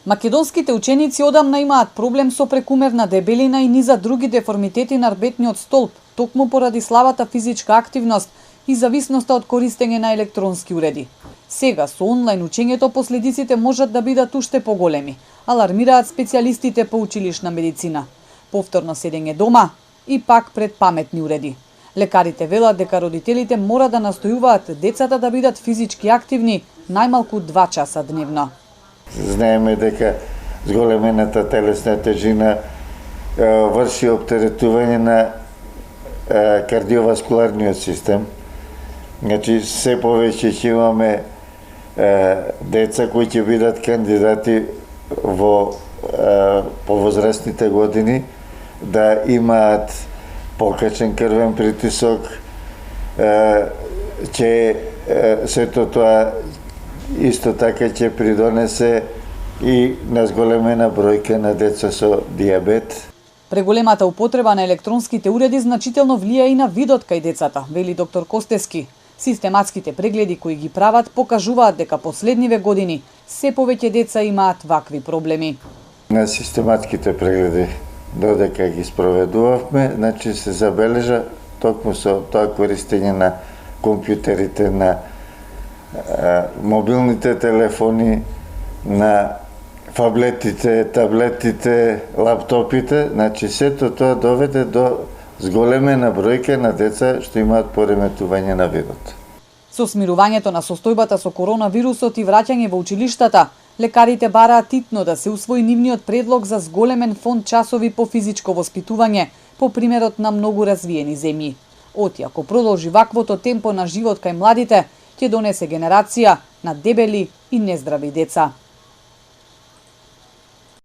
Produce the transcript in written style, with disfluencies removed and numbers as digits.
Македонските ученици одамна имаат проблем со прекумерна дебелина и низа други деформитети на рбетниот столб, токму поради слабата физичка активност и зависноста од користење на електронски уреди. Сега со онлайн учењето последиците можат да бидат уште поголеми, алармираат специјалистите по училишна медицина. Повторно седење дома и пак пред паметни уреди. Лекарите велат дека родителите мора да настојуваат децата да бидат физички активни најмалку 2 часа дневно. Знаеме дека зголемената телесна тежина врши оптеретување на кардиоваскуларниот систем. Значи, се повеќе ќе имаме деца кои ќе бидат кандидати во повозрастните години да имаат покачен крвен притисок, че сето тоа исто така ќе придонесе и на зголемена бројка на деца со дијабет. Преголемата употреба на електронските уреди значително влија и на видот кај децата, вели доктор Костески. Систематските прегледи кои ги прават покажуваат дека последниве години се повеќе деца имаат вакви проблеми. На систематските прегледи додека ги спроведувавме, значи се забележа токму со тоа користење на компјутерите, на мобилните телефони, на фаблетите, таблетите, лаптопите, значи сето тоа доведе до зголемена бројка на деца што имаат пореметување на видот. Со смирувањето на состојбата со коронавирусот и враќање во училиштата, лекарите бараат итно да се усвои нивниот предлог за зголемен фонд часови по физичко воспитување, по примерот на многу развиени земји. Оти, ако продолжи ваквото темпо на живот кај младите, ќе донесе генерација на дебели и нездрави деца.